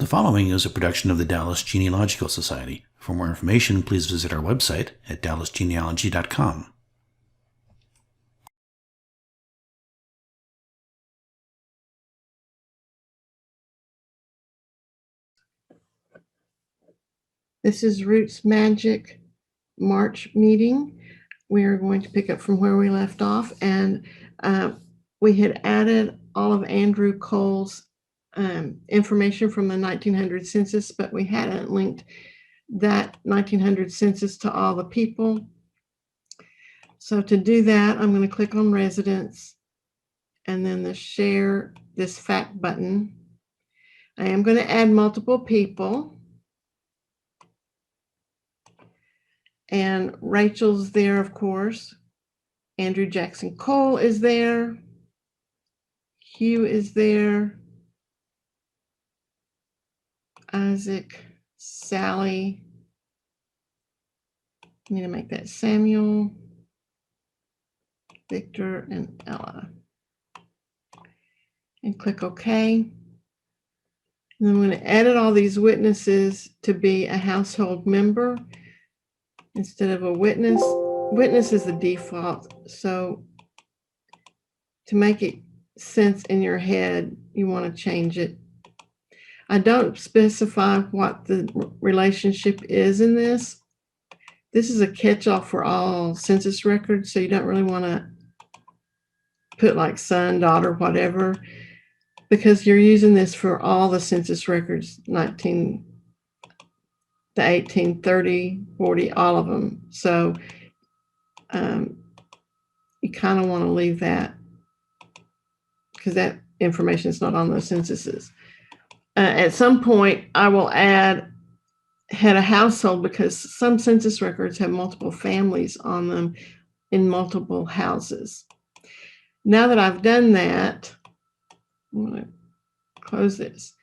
The following is a production of the Dallas Genealogical Society. For more information, please visit our website at dallasgenealogy.com. This is RootsMagic March meeting. We are going to pick up from where we left off, and we had added all of Andrew Cole's information from the 1900 census, but we hadn't linked that 1900 census to all the people. So to do that, I'm going to click on residents and then the share this fact button. I am going to add multiple people. And Rachel's there, of course. Andrew Jackson Cole is there. Hugh is there. Isaac, Sally. I need to make that Samuel, Victor, and Ella. And click OK. And then I'm going to edit all these witnesses to be a household member instead of a witness. Witness is the default. So to make it sense in your head, you want to change it. I don't specify what the relationship is in this. This is a catch-all for all census records, so you don't really want to put like son, daughter, whatever, because you're using this for all the census records, 19 to 18, 30, 40, all of them. So you kind of want to leave that because that information is not on those censuses. At some point, I will add head of household because some census records have multiple families on them in multiple houses. Now that I've done that, I'm going to close this.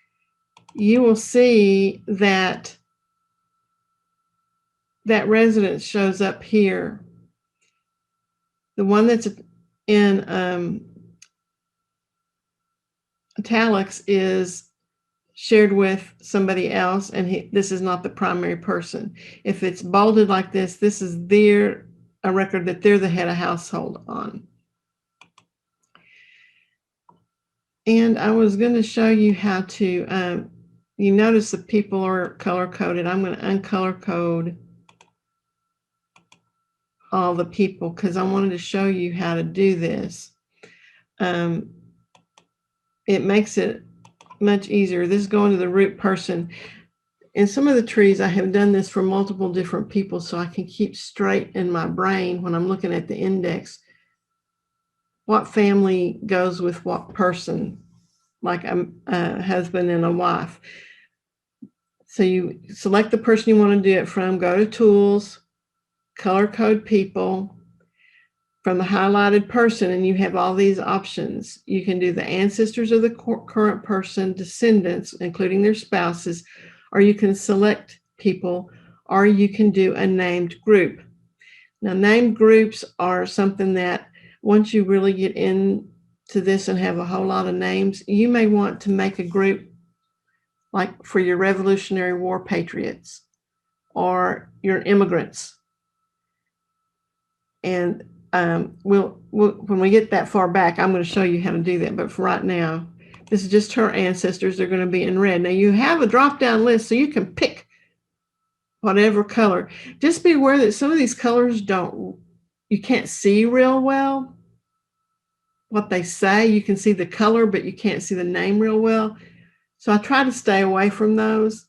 You will see that that residence shows up here. The one that's in italics is shared with somebody else, and this is not the primary person. If it's bolded like this, this is a record that they're the head of household on. And I was going to show you how to, you notice the people are color coded. I'm going to uncolor code all the people because I wanted to show you how to do this. It makes it much easier. This is going to the root person. In some of the trees, I have done this for multiple different people so I can keep straight in my brain when I'm looking at the index what family goes with what person, like a husband and a wife. So you select the person you want to do it from, go to Tools, color code people from the highlighted person, and you have all these options. You can do the ancestors of the current person, descendants, including their spouses, or you can select people, or you can do a named group. Now, named groups are something that once you really get into this and have a whole lot of names, you may want to make a group like for your Revolutionary War patriots or your immigrants. And we'll when we get that far back, I'm going to show you how to do that. But for right now, this is just her ancestors. They're going to be in red. Now you have a drop-down list, so you can pick whatever color. Just be aware that some of these colors you can't see real well what they say. You can see the color, but you can't see the name real well. So I try to stay away from those.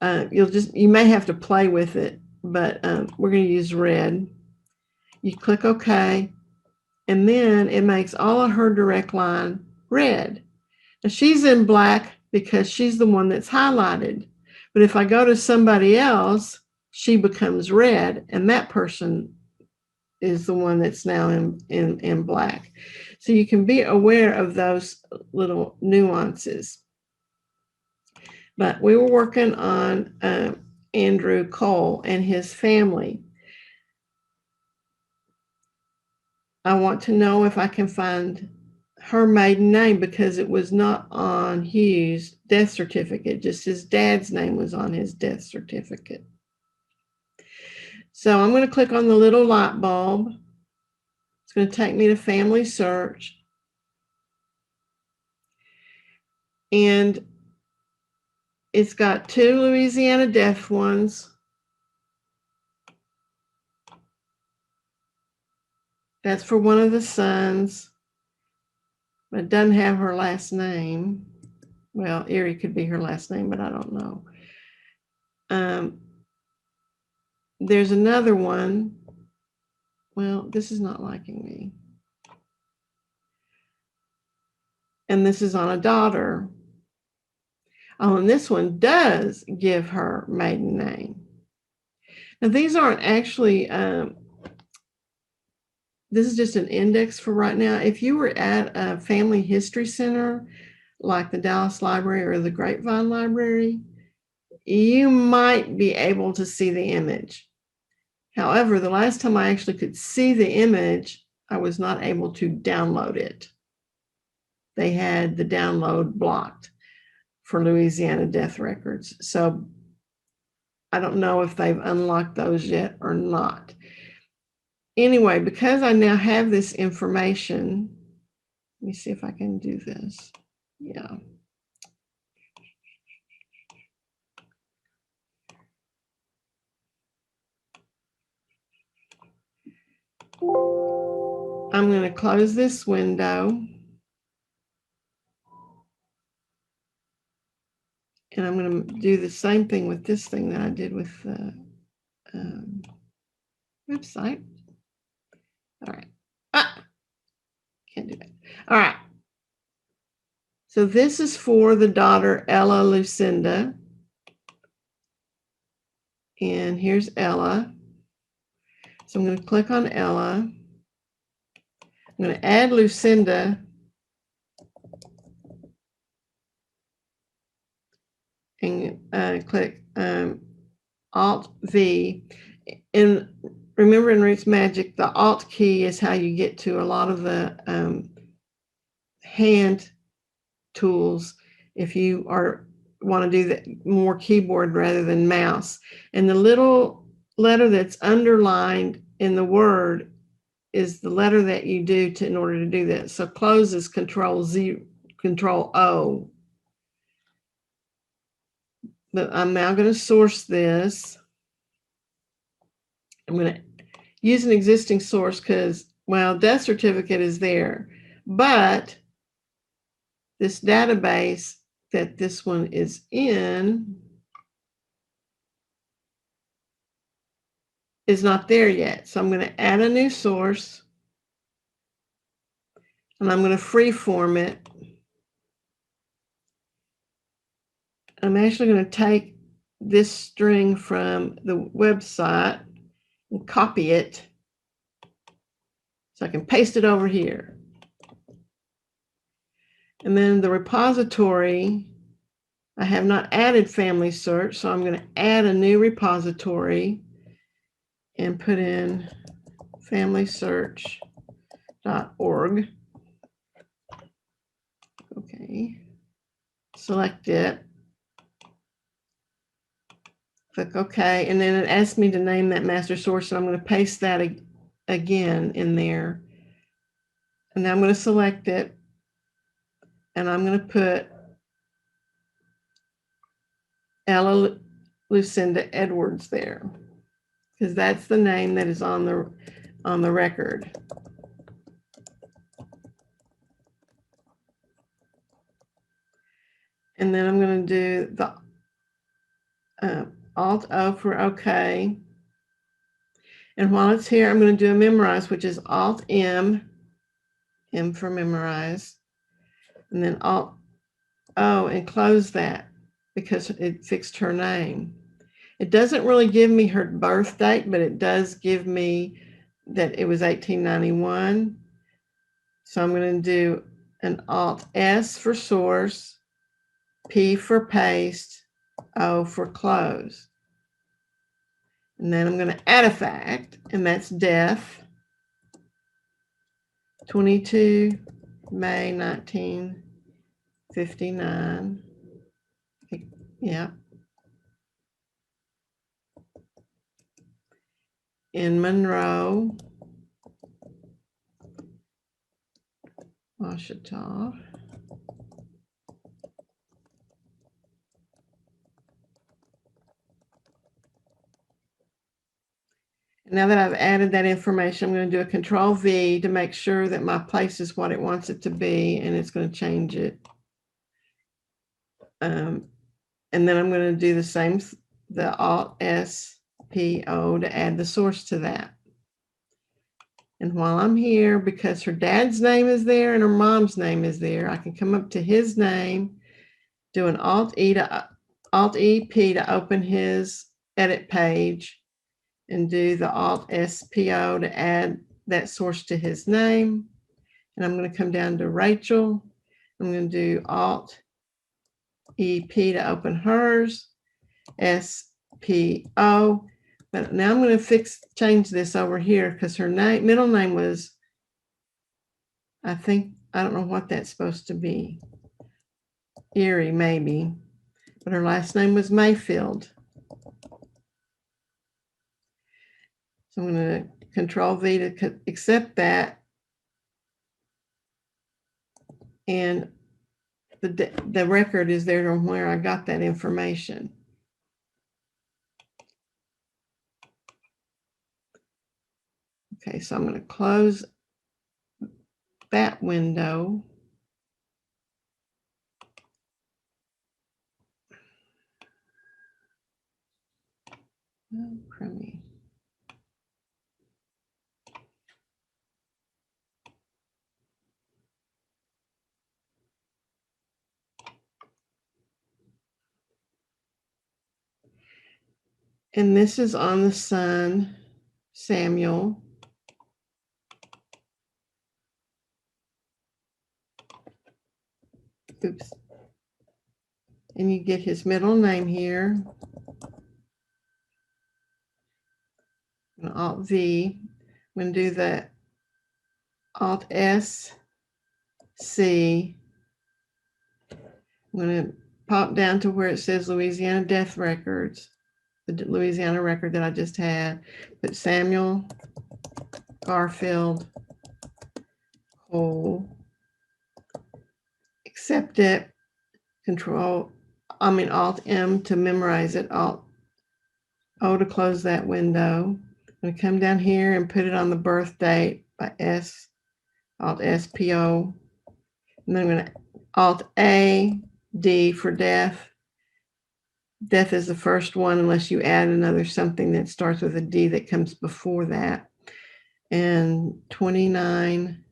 You may have to play with it, but we're going to use red. You click OK, and then it makes all of her direct line red. Now she's in black because she's the one that's highlighted. But if I go to somebody else, she becomes red, and that person is the one that's now in black. So you can be aware of those little nuances. But we were working on Andrew Cole and his family. I want to know if I can find her maiden name because it was not on Hugh's death certificate. Just his dad's name was on his death certificate. So I'm going to click on the little light bulb. It's going to take me to Family Search. And it's got 2 Louisiana death ones. That's for one of the sons. But it doesn't have her last name. Well, Erie could be her last name, but I don't know. There's another one. Well, this is not liking me. And this is on a daughter. Oh, and this one does give her maiden name. Now, these aren't actually, this is just an index for right now. If you were at a family history center, like the Dallas Library or the Grapevine Library, you might be able to see the image. However, the last time I actually could see the image, I was not able to download it. They had the download blocked for Louisiana death records. So I don't know if they've unlocked those yet or not. Anyway, because I now have this information, let me see if I can do this. Yeah. I'm going to close this window. And I'm going to do the same thing with this thing that I did with the website. All right. Can't do that. All right. So this is for the daughter, Ella Lucinda. And here's Ella. So I'm going to click on Ella. I'm going to add Lucinda. And click Alt-V. And remember in RootsMagic, the Alt key is how you get to a lot of the hand tools if you want to do that more keyboard rather than mouse. And the little letter that's underlined in the word is the letter that you do in order to do that. So close is Control-Z, Control-O. But I'm now going to source this. I'm going to use an existing source because, well, death certificate is there, but this database that this one is in is not there yet. So I'm going to add a new source and I'm going to freeform it. I'm actually going to take this string from the website and copy it so I can paste it over here. And then the repository, I have not added Family Search, so I'm going to add a new repository and put in familysearch.org. Okay, select it. Click OK, and then it asks me to name that master source, and I'm going to paste that again in there. And now I'm going to select it, and I'm going to put Ella Lucinda Edwards there, because that's the name that is on the record. And then I'm going to do the Alt-O for OK. And while it's here, I'm going to do a memorize, which is Alt-M, M for memorize, and then Alt-O and close that because it fixed her name. It doesn't really give me her birth date, but it does give me that it was 1891. So I'm going to do an Alt-S for source, P for paste, O for close. And then I'm going to add a fact, and that's death 22 May 1959. Yeah. In Monroe, Washita. Now that I've added that information, I'm going to do a Control V to make sure that my place is what it wants it to be, and it's going to change it. And then I'm going to do the same, the Alt S P O to add the source to that. And while I'm here, because her dad's name is there and her mom's name is there, I can come up to his name, do an Alt E P to open his edit page, and do the Alt SPO to add that source to his name. And I'm going to come down to Rachel. I'm going to do Alt EP to open hers, SPO. But now I'm going to change this over here because her middle name was, I don't know what that's supposed to be. Erie, maybe. But her last name was Mayfield. So I'm going to Control V to accept that. And the record is there on where I got that information. Okay, so I'm going to close that window. Oh, crummy. And this is on the son, Samuel. Oops. And you get his middle name here. And Alt V. I'm going to do the Alt S C. I'm going to pop down to where it says Louisiana Death Records, the Louisiana record that I just had. Put Samuel Garfield Cole. Accept it. Alt M to memorize it. Alt O to close that window. I'm going to come down here and put it on the birth date by Alt SPO. And then I'm going to Alt A, D for death. Death is the first one unless you add another something that starts with a D that comes before that. And 29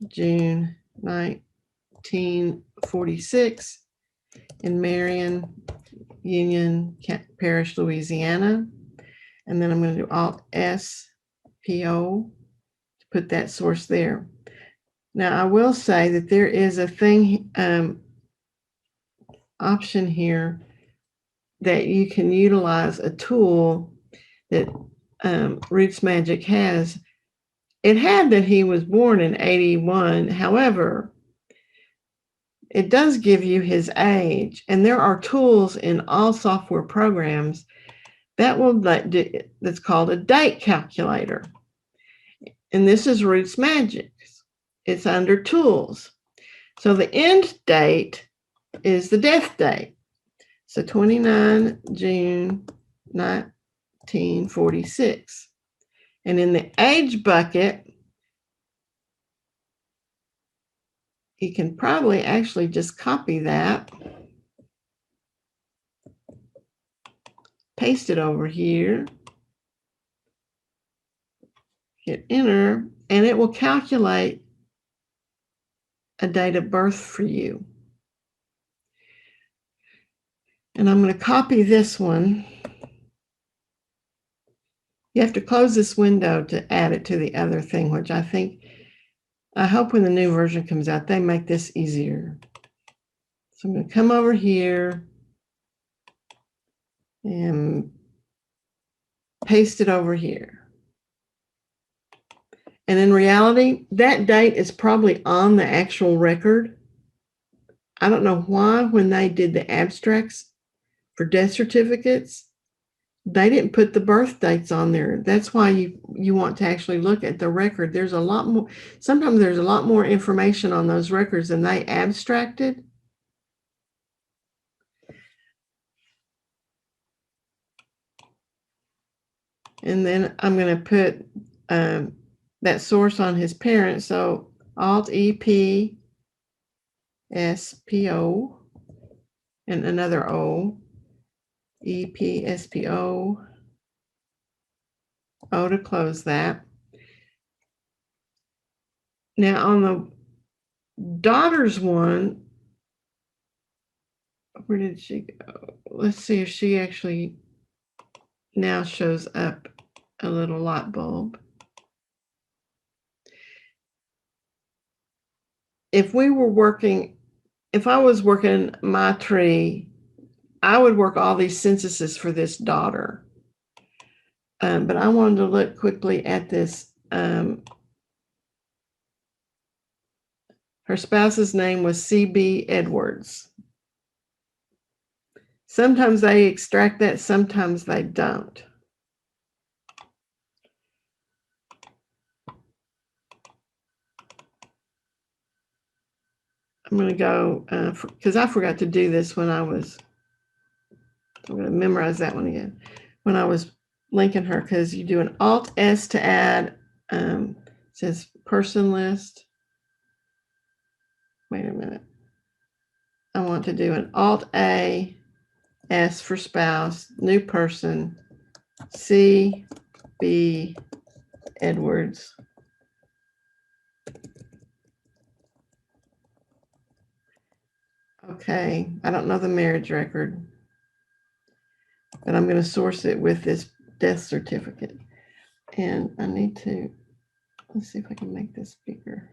June 1946 in Marion, Union Parish, Louisiana. And then I'm going to do Alt S PO to put that source there. Now I will say that there is a thing option here that you can utilize a tool that RootsMagic has. It had that he was born in 81. However, it does give you his age, and there are tools in all software programs that that's called a date calculator. And this is RootsMagic. It's under tools. So the end date is the death date. So 29 June 1946. And in the age bucket, you can probably actually just copy that, paste it over here, hit enter, and it will calculate a date of birth for you. And I'm going to copy this one. You have to close this window to add it to the other thing, which I hope when the new version comes out, they make this easier. So I'm going to come over here and paste it over here. And in reality, that date is probably on the actual record. I don't know why when they did the abstracts for death certificates, they didn't put the birth dates on there. That's why you want to actually look at the record. There's a lot more, sometimes there's a lot more information on those records than they abstracted. And then I'm going to put that source on his parent. So Alt EP SPO and another O, EPSPO, O to close that. Now on the daughter's one, where did she go? Let's see if she actually now shows up a little light bulb. If I was working my tree, I would work all these censuses for this daughter. But I wanted to look quickly at this. Her spouse's name was C.B. Edwards. Sometimes they extract that, sometimes they don't. I'm going to go, because I forgot to do this when I'm going to memorize that one again. When I was linking her, because you do an Alt S to add, it says person list. Wait a minute. I want to do an Alt A, S for spouse, new person, C, B, Edwards. Okay, I don't know the marriage record, but I'm going to source it with this death certificate. And I need to, let's see if I can make this bigger.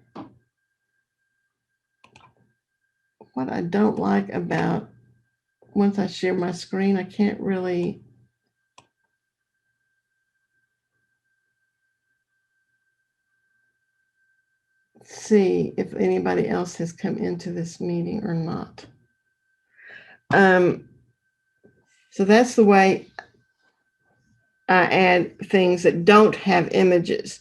What I don't like about, once I share my screen, I can't really see if anybody else has come into this meeting or not. So that's the way I add things that don't have images.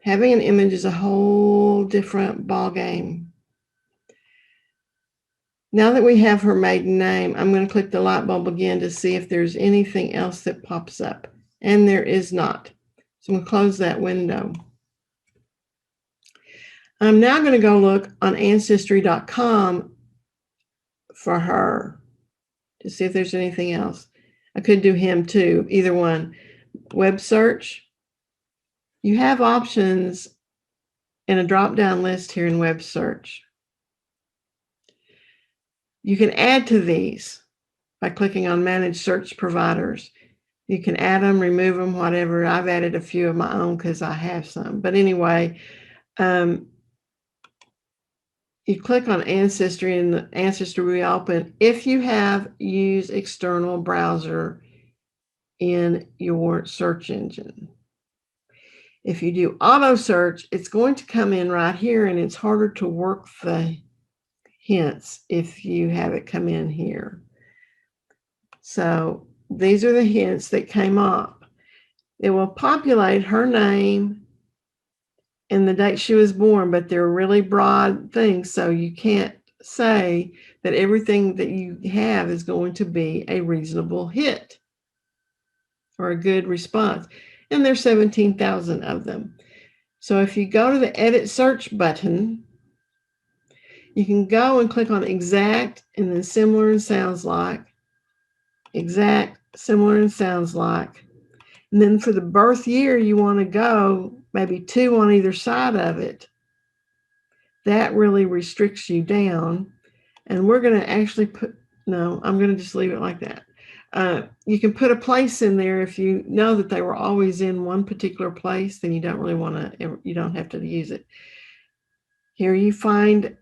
Having an image is a whole different ball game. Now that we have her maiden name, I'm going to click the light bulb again to see if there's anything else that pops up. And there is not. So I'm going to close that window. I'm now going to go look on Ancestry.com for her to see if there's anything else. I could do him too, either one. Web search. You have options in a drop-down list here in web search. You can add to these by clicking on Manage Search Providers. You can add them, remove them, whatever. I've added a few of my own because I have some. But anyway, you click on Ancestry and the Ancestry will open if you have used external browser in your search engine. If you do auto search, it's going to come in right here and it's harder to work the hints if you have it come in here. So these are the hints that came up. It will populate her name and the date she was born, but they're really broad things. So you can't say that everything that you have is going to be a reasonable hit or a good response. And there's 17,000 of them. So if you go to the Edit Search button, you can go and click on Exact and then Similar and Sounds Like. Exact, Similar and Sounds Like. And then for the birth year, you want to go maybe 2 on either side of it. That really restricts you down. And we're going to actually put, no, I'm going to just leave it like that. You can put a place in there if you know that they were always in one particular place, then you don't really want to, you don't have to use it. Here you find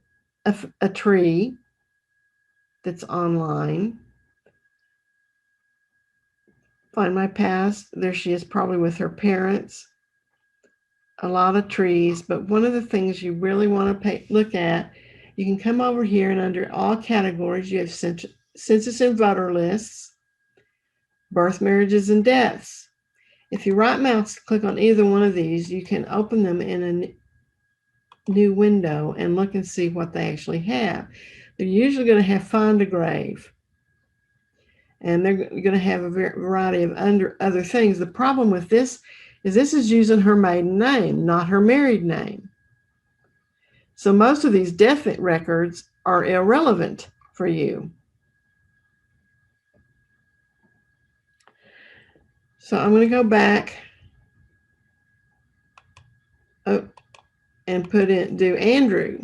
a tree that's online. Find my past. There she is, probably with her parents. a lot of trees, but one of the things you really want to look at, you can come over here and under all categories, you have census and voter lists, birth, marriages, and deaths. If you right mouse click on either one of these, you can open them in a new window and look and see what they actually have. They're usually going to have find a grave, and they're going to have a variety of other things. The problem with this is using her maiden name, not her married name. So most of these death records are irrelevant for you. So I'm going to go back and do Andrew,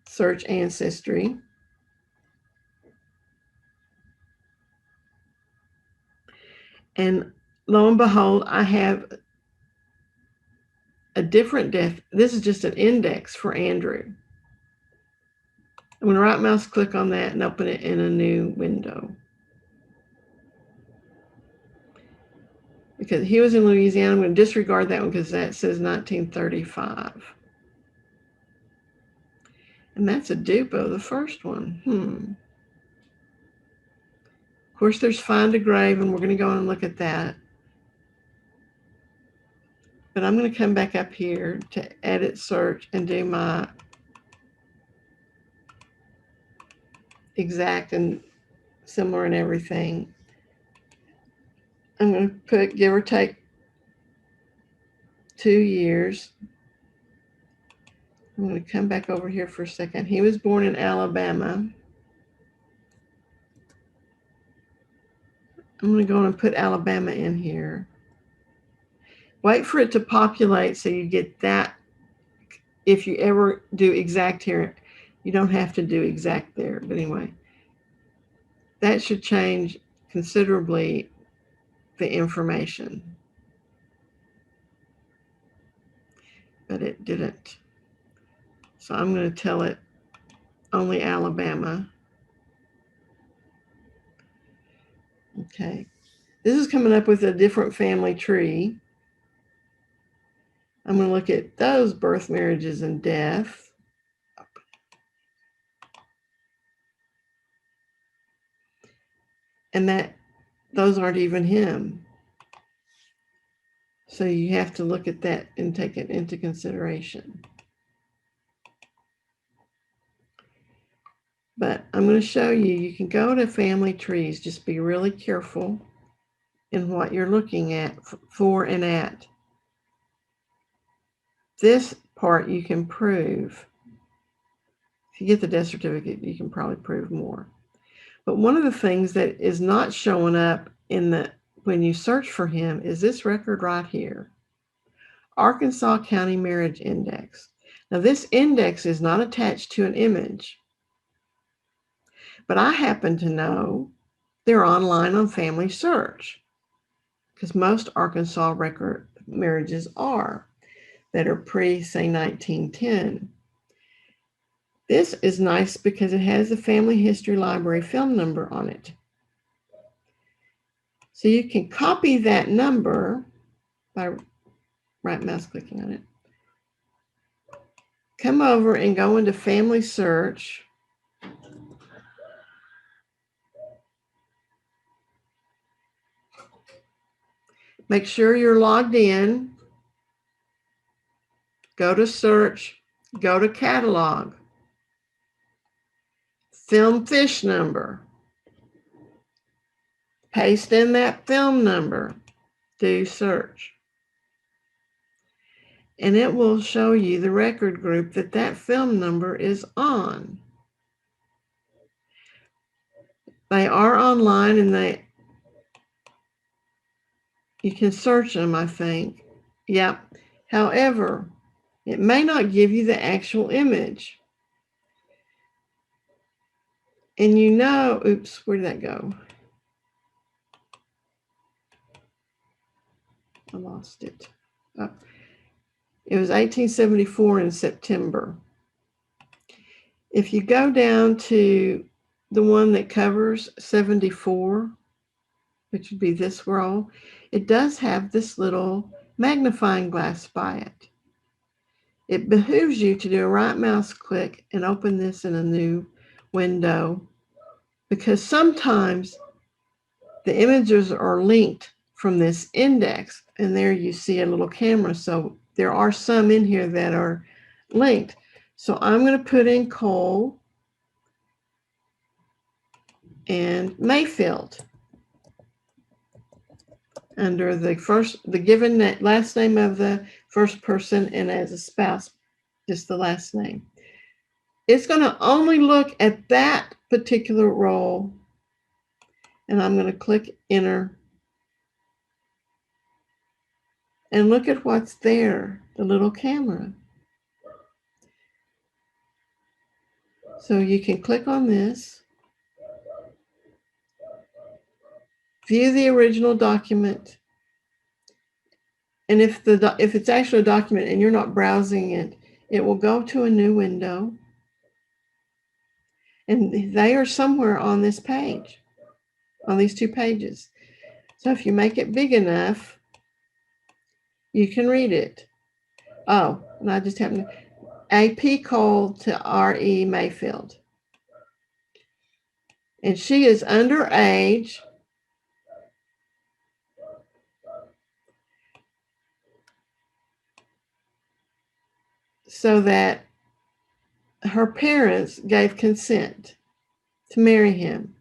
search ancestry. And lo and behold, I have a different death. This is just an index for Andrew. I'm going to right mouse click on that and open it in a new window. Because he was in Louisiana, I'm going to disregard that one because that says 1935. And that's a dupe of the first one. Of course, there's find a grave, and we're going to go and look at that. But I'm going to come back up here to edit search and do my exact and similar and everything. I'm going to put give or take 2 years. I'm going to come back over here for a second. He was born in Alabama. I'm going to go and put Alabama in here. Wait for it to populate so you get that. If you ever do exact here, you don't have to do exact there. But anyway, that should change considerably the information. But it didn't. So I'm going to tell it only Alabama. Okay. This is coming up with a different family tree. I'm going to look at those birth, marriages, and death. And those aren't even him. So you have to look at that and take it into consideration. But I'm going to show you, you can go to family trees. Just be really careful in what you're looking at for and at. This part you can prove. If you get the death certificate, you can probably prove more. But one of the things that is not showing up when you search for him is this record right here. Arkansas County Marriage Index. Now this index is not attached to an image, but I happen to know they're online on Family Search because most Arkansas record marriages are that are pre, say, 1910. This is nice because it has the Family History Library film number on it. So you can copy that number by right mouse clicking on it. Come over and go into Family Search. Make sure you're logged in. Go to Search. Go to Catalog. Film fish number. Paste in that film number. Do search. And it will show you the record group that film number is on. They are online and you can search them, I think. Yep. However, it may not give you the actual image. And oops, where did that go? I lost it. Oh. It was 1874 in September. If you go down to the one that covers 74, which would be this row, it does have this little magnifying glass by it. It behooves you to do a right mouse click and open this in a new window, because sometimes the images are linked from this index, and there you see a little camera. So there are some in here that are linked. So I'm going to put in Cole and Mayfield under the given last name of the first person, and as a spouse, just the last name. It's going to only look at that particular role, and I'm going to click enter. And look at what's there, the little camera. So you can click on this, view the original document, and if it's actually a document and you're not browsing it, it will go to a new window, and they are somewhere on this page, on these two pages. So if you make it big enough, you can read it. Oh, and I just happened to AP Cole to RE Mayfield. And she is underage. So that her parents gave consent to marry him.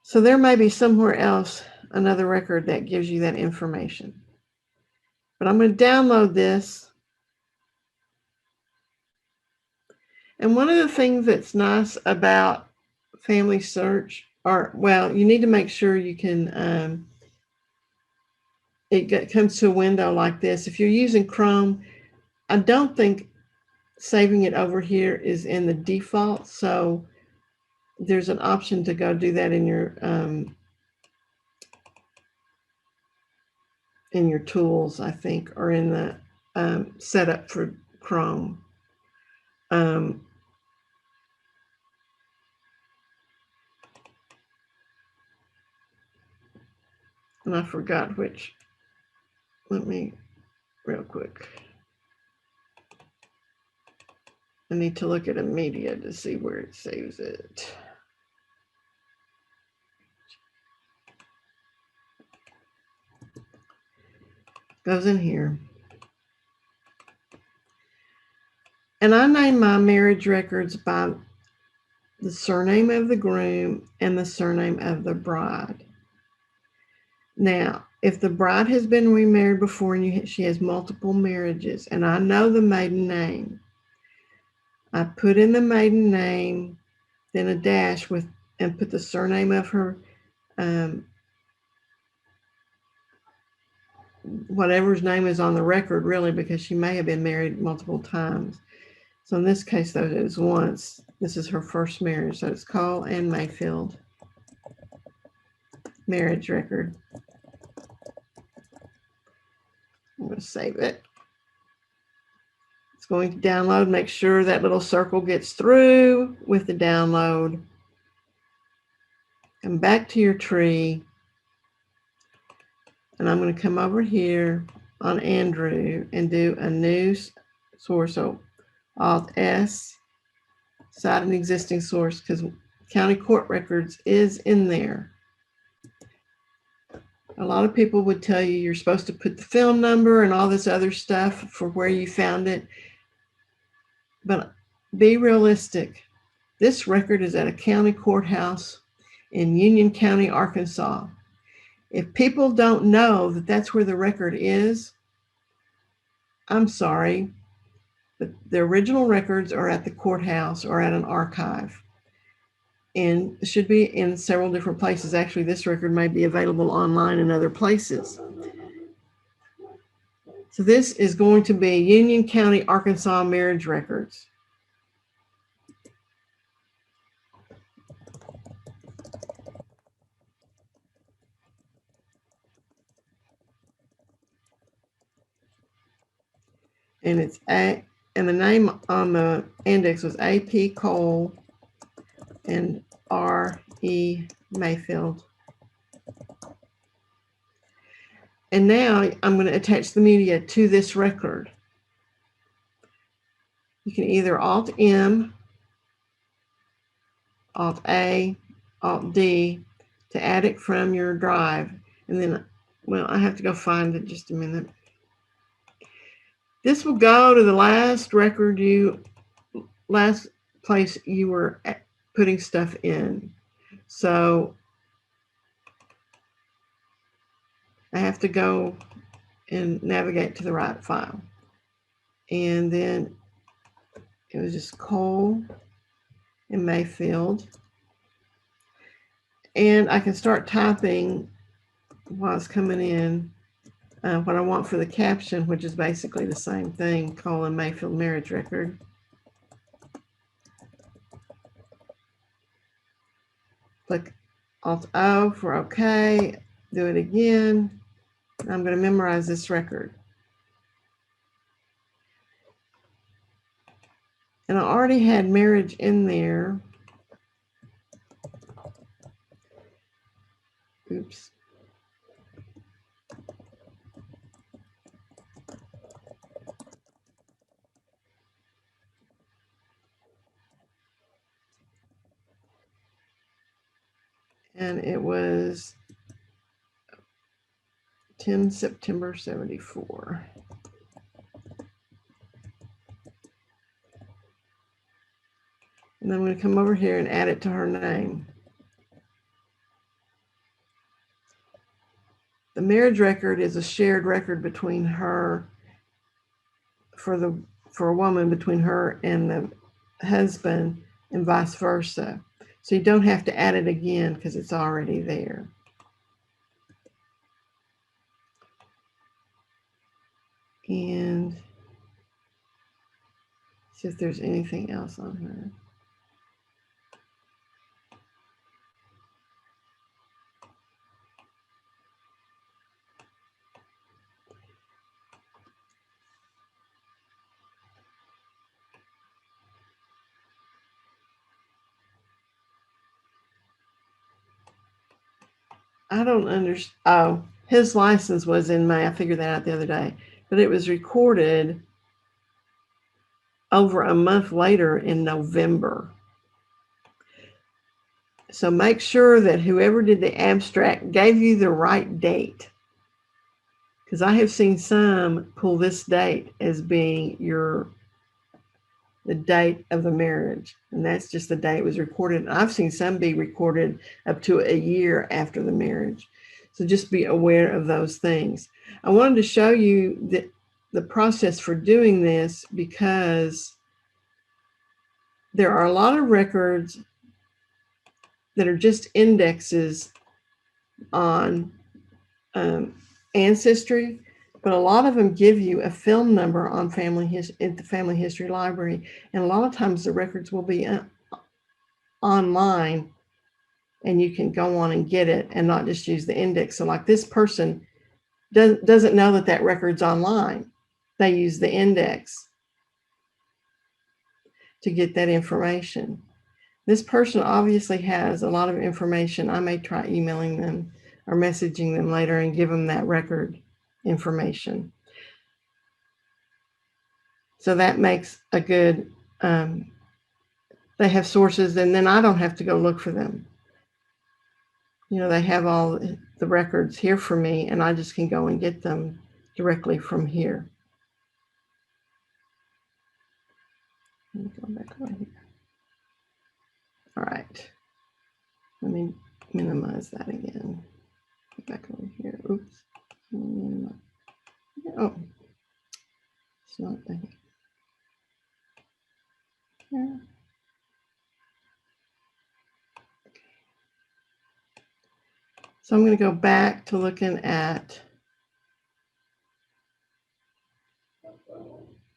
So there may be somewhere else another record that gives you that information. But I'm going to download this. And one of the things that's nice about Family Search you need to make sure you can, it comes to a window like this. If you're using Chrome, I don't think saving it over here is in the default. So there's an option to go do that in your tools, I think, or in the setup for Chrome. And I forgot which. Let me, real quick. I need to look at a media to see where it saves it. Goes in here. And I name my marriage records by the surname of the groom and the surname of the bride. Now, if the bride has been remarried before and she has multiple marriages, and I know the maiden name, I put in the maiden name, then a dash and put the surname of her, whatever's name is on the record, really, because she may have been married multiple times. So in this case, though, it is once. This is her first marriage. So it's Cole and Mayfield marriage record. I'm going to save it. It's going to download. Make sure that little circle gets through with the download. Come back to your tree. And I'm going to come over here on Andrew and do a new source. So Alt-S, cite an existing source, because county court records is in there. A lot of people would tell you you're supposed to put the film number and all this other stuff for where you found it. But be realistic. This record is at a county courthouse in Union County, Arkansas. If people don't know that that's where the record is, I'm sorry, but the original records are at the courthouse or at an archive. And it should be in several different places. Actually, this record may be available online in other places. So this is going to be Union County, Arkansas marriage records. And and the name on the index was AP Cole and RE E. Mayfield. And now I'm going to attach the media to this record. You can either Alt-M, Alt-A, Alt-D to add it from your drive. And then, well, I have to go find it just a minute. This will go to the last place you were putting stuff in. So I have to go and navigate to the right file. And then it was just Cole and Mayfield. And I can start typing while it's coming in what I want for the caption, which is basically the same thing, Cole and Mayfield marriage record. Click Alt-O for OK. Do it again. I'm going to memorize this record. And I already had marriage in there. Oops. And it was 10 September 74. And I'm going to come over here and add it to her name. The marriage record is a shared record between her, for a woman, between her and the husband, and vice versa. So you don't have to add it again because it's already there. And see if there's anything else on her. I don't understand. Oh, his license was in May. I figured that out the other day. But it was recorded over a month later in November. So make sure that whoever did the abstract gave you the right date. Because I have seen some pull this date as being the date of the marriage. And that's just the day it was recorded. And I've seen some be recorded up to a year after the marriage. So just be aware of those things. I wanted to show you the process for doing this because there are a lot of records that are just indexes on Ancestry, but a lot of them give you a film number on at the Family History Library. And a lot of times the records will be online and you can go on and get it and not just use the index. So like this person doesn't know that record's online. They use the index to get that information. This person obviously has a lot of information. I may try emailing them or messaging them later and give them that record information. So that makes a good, they have sources and then I don't have to go look for them. You know, they have all the records here for me and I just can go and get them directly from here. Let me go back over here. All right. Let me minimize that again. Get back over here. Oops. Oh, it's not there. Yeah. So I'm going to go back to looking at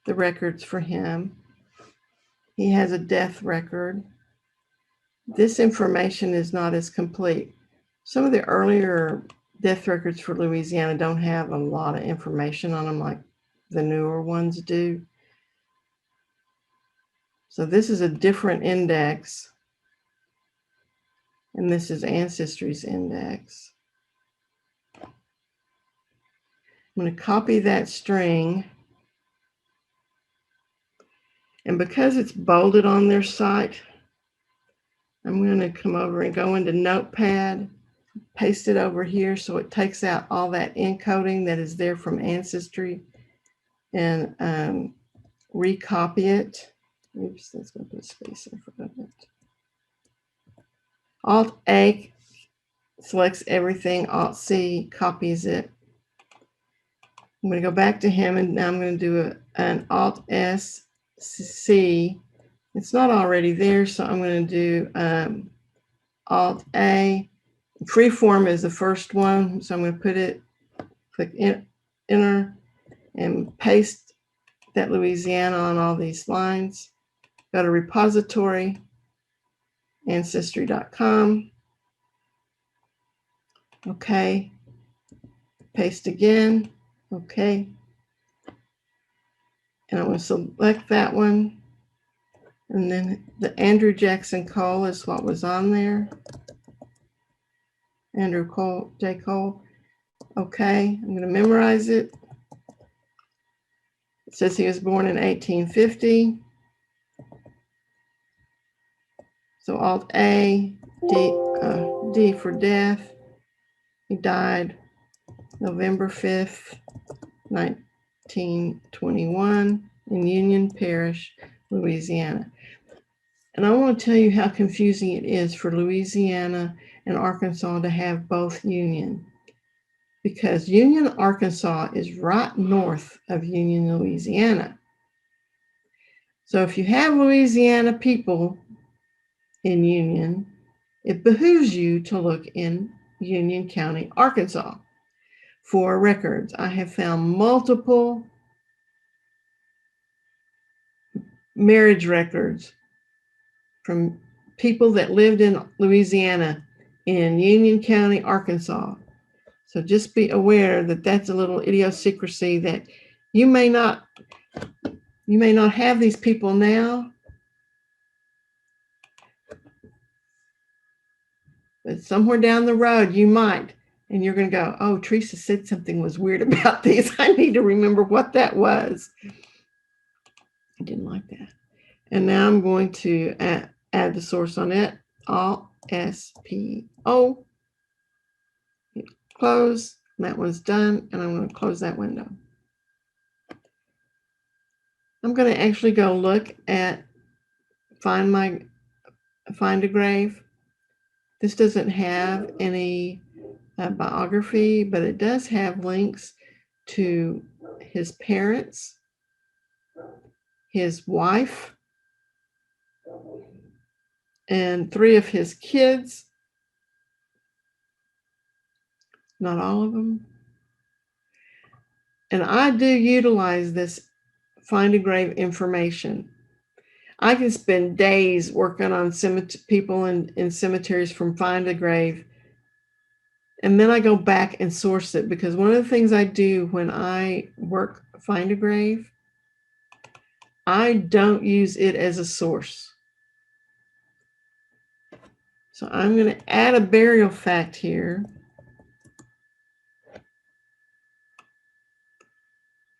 the records for him. He has a death record. This information is not as complete. Some of the earlier death records for Louisiana don't have a lot of information on them like the newer ones do. So this is a different index. and this is Ancestry's index. I'm going to copy that string, and because it's bolded on their site, I'm going to come over and go into Notepad, paste it over here so it takes out all that encoding that is there from Ancestry, and recopy it. Oops, that's going to put a space in front of it. Alt-A selects everything, Alt-C copies it. I'm going to go back to him, and now I'm going to do an Alt-S-C. It's not already there, so I'm going to do Alt-A. Freeform is the first one, so I'm going to put it, click Enter, and paste that Louisiana on all these lines. Go to repository, ancestry.com. Okay. Paste again. Okay. And I'm going to select that one. And then the Andrew Jackson Cole is what was on there. Andrew Cole, J. Cole. Okay. I'm going to memorize it. It says he was born in 1850. So Alt-A, D for death. He died November 5th, 1921 in Union Parish, Louisiana. And I want to tell you how confusing it is for Louisiana and Arkansas to have both Union, because Union, Arkansas is right north of Union, Louisiana. So if you have Louisiana people in Union, it behooves you to look in Union County, Arkansas for records. I have found multiple marriage records from people that lived in Louisiana in Union County, Arkansas. So just be aware that that's a little idiosyncrasy that you may not have these people now, but somewhere down the road you might, and you're going to go, oh, Teresa said something was weird about these. I need to remember what that was. I didn't like that. And now I'm going to add the source on it, Alt-S-P-O. Close. That one's done, and I'm going to close that window. I'm going to actually go look at Find a Grave. This doesn't have any biography, but it does have links to his parents, his wife, and 3 of his kids. Not all of them. And I do utilize this Find a Grave information. I can spend days working on people in cemeteries from Find a Grave. And then I go back and source it, because one of the things I do when I work Find a Grave, I don't use it as a source. So I'm going to add a burial fact here.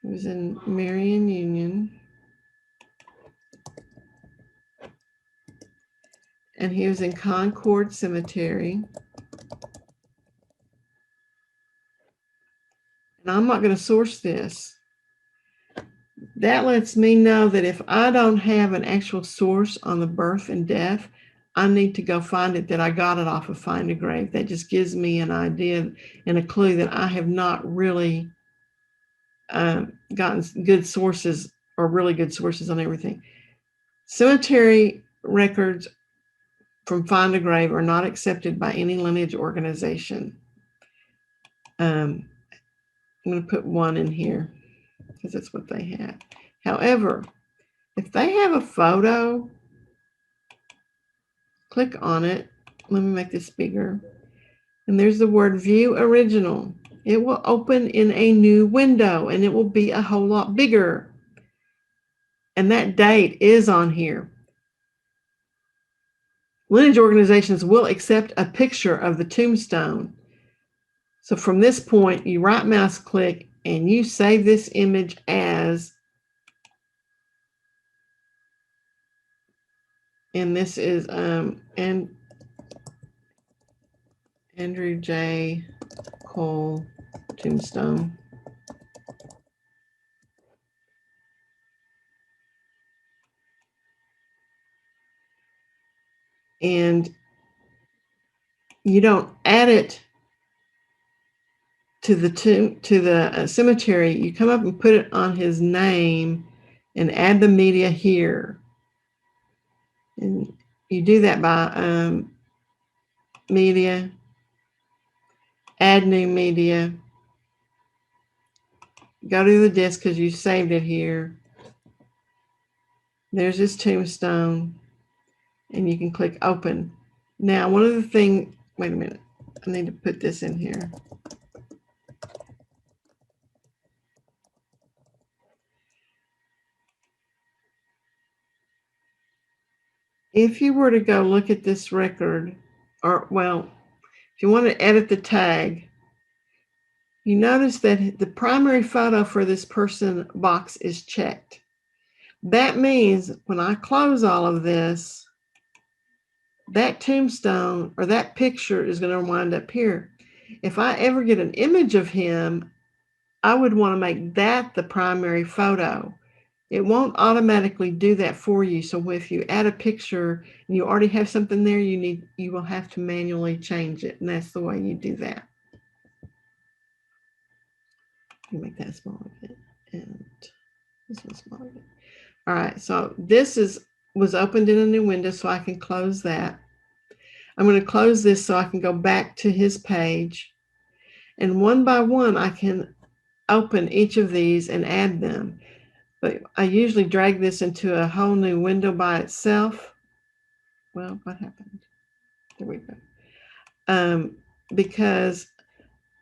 It was in Marion, Union. And he was in Concord Cemetery. And I'm not going to source this. That lets me know that if I don't have an actual source on the birth and death, I need to go find it, that I got it off of Find a Grave. That just gives me an idea and a clue that I have not really gotten good sources, or really good sources on everything. Cemetery records from Find a Grave are not accepted by any lineage organization. I'm going to put 1 in here because that's what they have. However, if they have a photo, click on it. Let me make this bigger. And there's the word View Original. It will open in a new window, and it will be a whole lot bigger. And that date is on here. lineage organizations will accept a picture of the tombstone. So from this point, you right mouse click and you save this image as, and this is and Andrew J. Cole tombstone. And you don't add it to the cemetery. You come up and put it on his name and add the media here. And you do that by media, add new media, go to the disk because you saved it here. There's his tombstone, and you can click open. Now, one of the things, wait a minute, I need to put this in here. If you were to go look at this record, or well, if you want to edit the tag, you notice that the primary photo for this person box is checked. That means when I close all of this, that tombstone or that picture is going to wind up here. If I ever get an image of him, I would want to make that the primary photo. It won't automatically do that for you. So if you add a picture and you already have something there, you will have to manually change it. And that's the way you do that. You make that small again. And this one small again. All right, so this was opened in a new window, so I can close that. I'm going to close this so I can go back to his page. And one by one, I can open each of these and add them. But I usually drag this into a whole new window by itself. Well, what happened? There we go. Because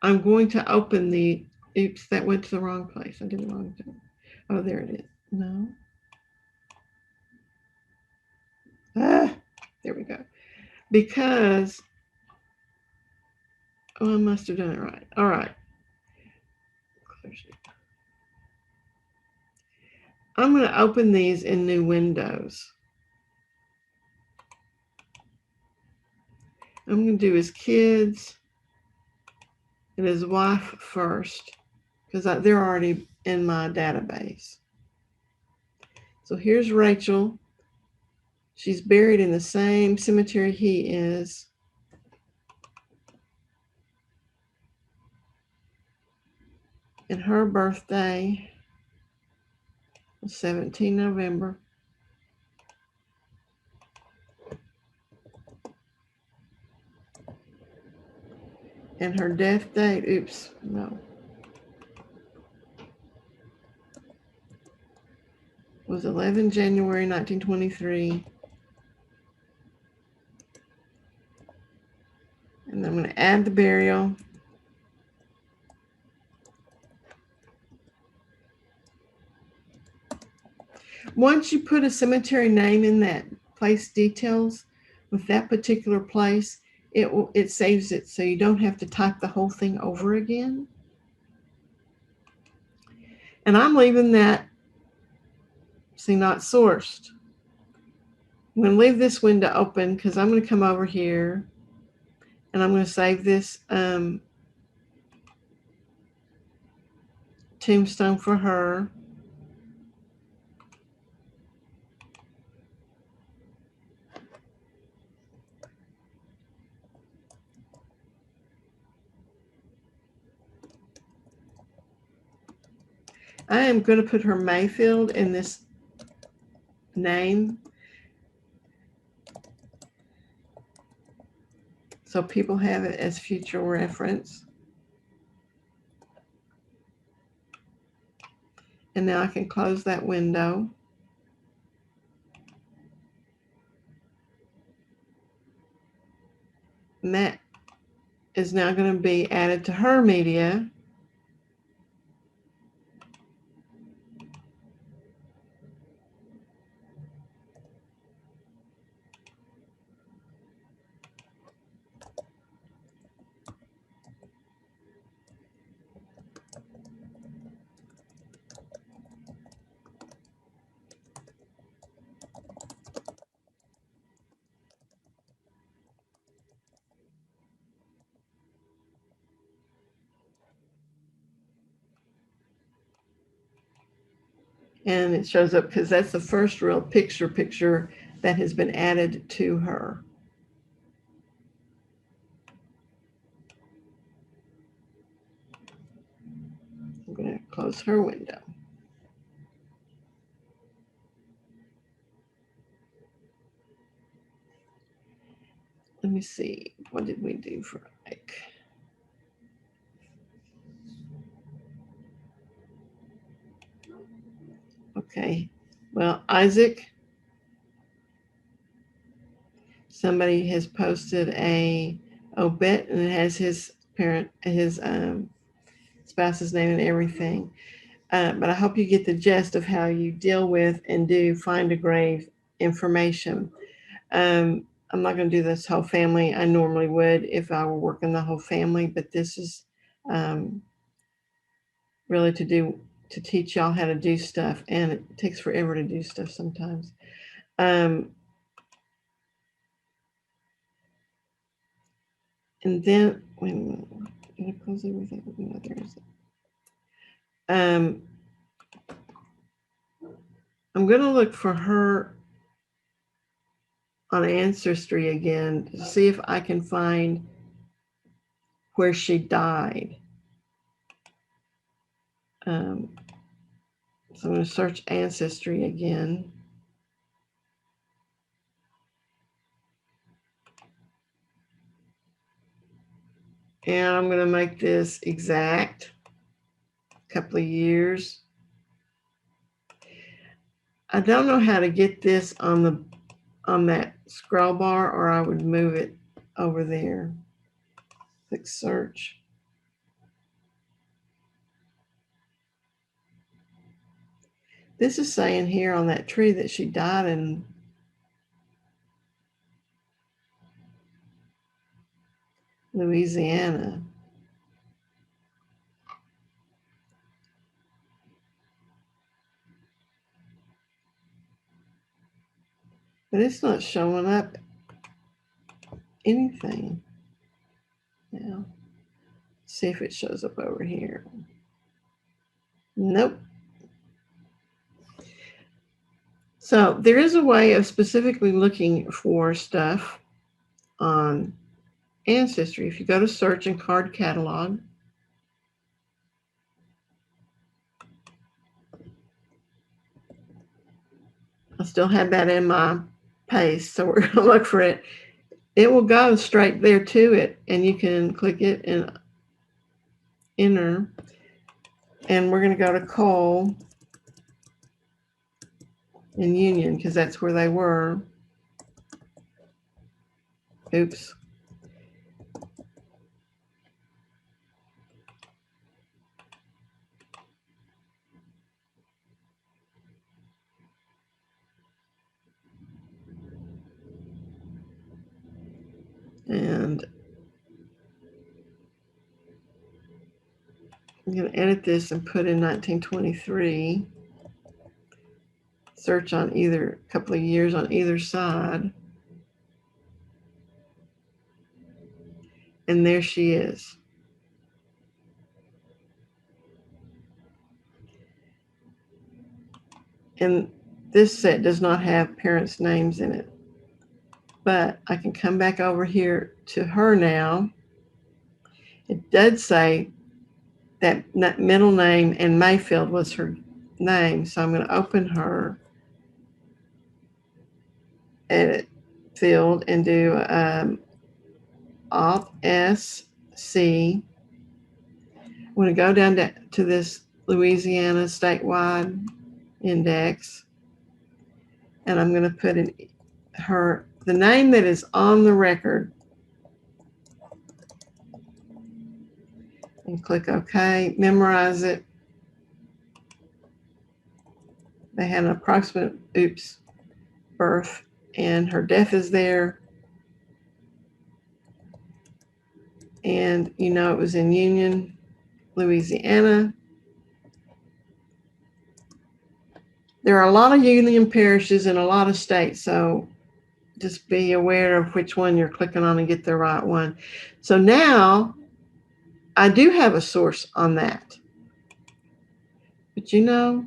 I'm going to open the, oops, that went to the wrong place. I did the wrong thing. Oh, there it is. No. There we go. Because, oh, I must have done it right. All right. I'm going to open these in new windows. I'm going to do his kids and his wife first because they're already in my database. So here's Rachel. She's buried in the same cemetery he is. And her birthday was 17 November. And her death date, oops, no, was 11 January 1923. And I'm going to add the burial. Once you put a cemetery name in that place details with that particular place, it saves it so you don't have to type the whole thing over again. And I'm leaving that, see, not sourced. I'm going to leave this window open because I'm going to come over here and I'm going to save this tombstone for her. I am going to put her Mayfield in this name so people have it as future reference. And now I can close that window. And that is now going to be added to her media. And it shows up because that's the first real picture that has been added to her. I'm going to close her window. Let me see. What did we do for Ike? Okay. Well, Isaac, somebody has posted a obit, and it has his spouse's name and everything. But I hope you get the gist of how you deal with and do find a grave information. I'm not going to do this whole family. I normally would if I were working the whole family, but this is really to teach y'all how to do stuff, and it takes forever to do stuff sometimes. And then, wait a minute, did I close everything? No, there is it. I'm going to look for her on Ancestry again to see if I can find where she died. So I'm going to search Ancestry again. And I'm going to make this exact, couple of years. I don't know how to get this on that scroll bar, or I would move it over there. Click search. This is saying here on that tree that she died in Louisiana. But it's not showing up anything. Now, see if it shows up over here. Nope. So there is a way of specifically looking for stuff on Ancestry. If you go to search and card catalog, I still have that in my paste, so we're going to look for it. It will go straight there to it, and you can click it and enter. And we're going to go to Cole and Union because that's where they were. Oops. And I'm going to edit this and put in 1923. Search on either couple of years on either side. And there she is. And this set does not have parents' names in it. But I can come back over here to her now. It does say that middle name and Mayfield was her name. So I'm going to open her edit field and do Alt S C. I'm going to go down to this Louisiana statewide index, and I'm going to put in the name that is on the record, and click OK. Memorize it. They had an approximate birth, and her death is there. And you know it was in Union, Louisiana. There are a lot of Union parishes in a lot of states, so just be aware of which one you're clicking on and get the right one. So now I do have a source on that. But you know,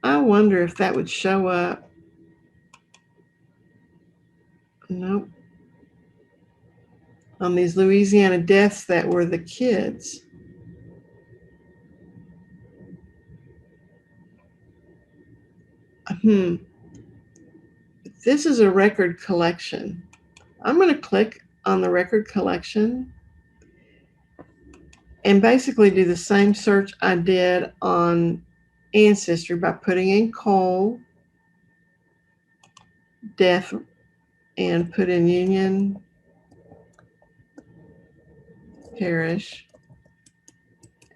I wonder if that would show up. Nope. On these Louisiana deaths that were the kids. This is a record collection. I'm going to click on the record collection and basically do the same search I did on Ancestry by putting in Cole, death, and put in Union Parish.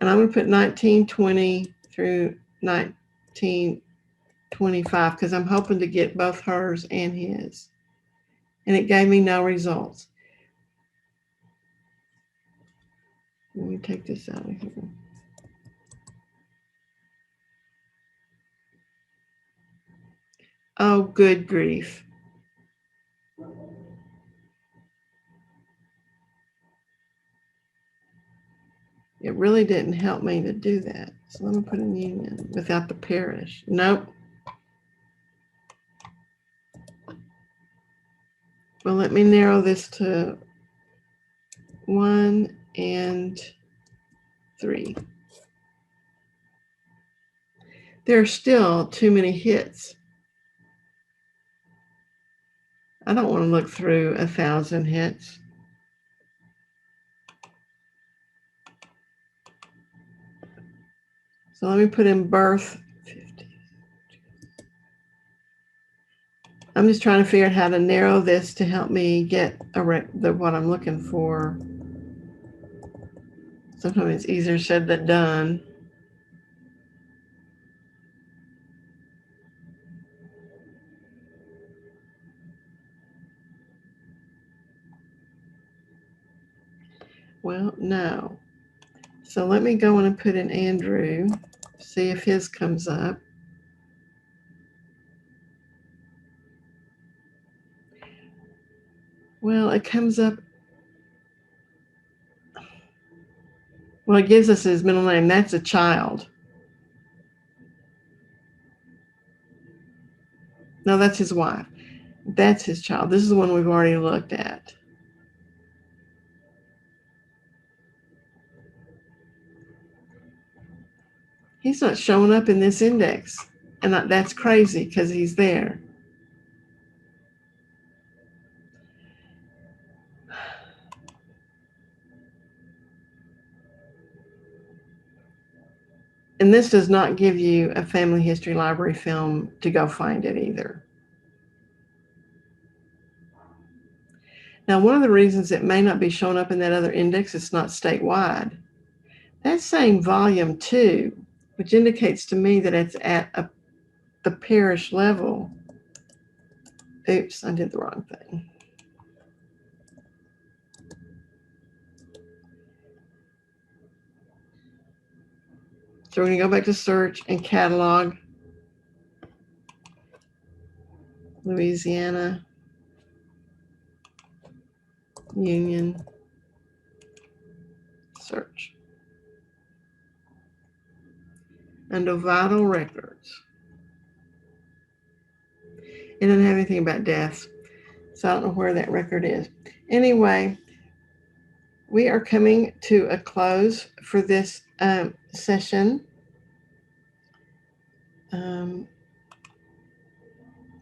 And I'm going to put 1920 through 1925 because I'm hoping to get both hers and his. And it gave me no results. Let me take this out of here. Oh, good grief. It really didn't help me to do that. So let me put in Union without the parish. Nope. Well, let me narrow this to 1 and 3. There are still too many hits. I don't want to look through 1,000 hits. So let me put in birth 50. I'm just trying to figure out how to narrow this to help me get what I'm looking for. Sometimes it's easier said than done. Well, no. So let me go in and put in Andrew, see if his comes up. Well, it comes up. Well, it gives us his middle name. That's a child. No, that's his wife. That's his child. This is the one we've already looked at. He's not showing up in this index. And that's crazy because he's there. And this does not give you a family history library film to go find it either. Now, one of the reasons it may not be showing up in that other index, it's not statewide. That's saying volume 2, which indicates to me that it's at the parish level. Oops, I did the wrong thing. So we're going to go back to search and catalog. Louisiana, Union, search. Under vital records. It doesn't have anything about deaths, so I don't know where that record is. Anyway, we are coming to a close for this session.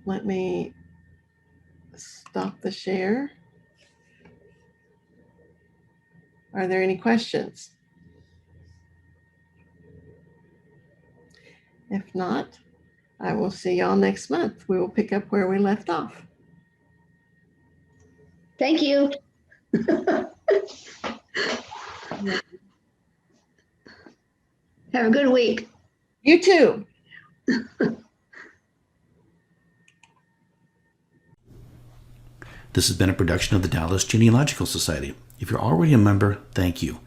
Let me stop the share. Are there any questions? If not, I will see y'all next month. We will pick up where we left off. Thank you. Have a good week. You too. This has been a production of the Dallas Genealogical Society. If you're already a member, thank you.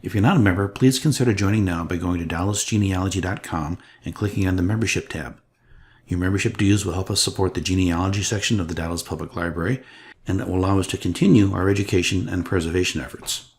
If you're not a member, please consider joining now by going to dallasgenealogy.com and clicking on the membership tab. Your membership dues will help us support the genealogy section of the Dallas Public Library, and it will allow us to continue our education and preservation efforts.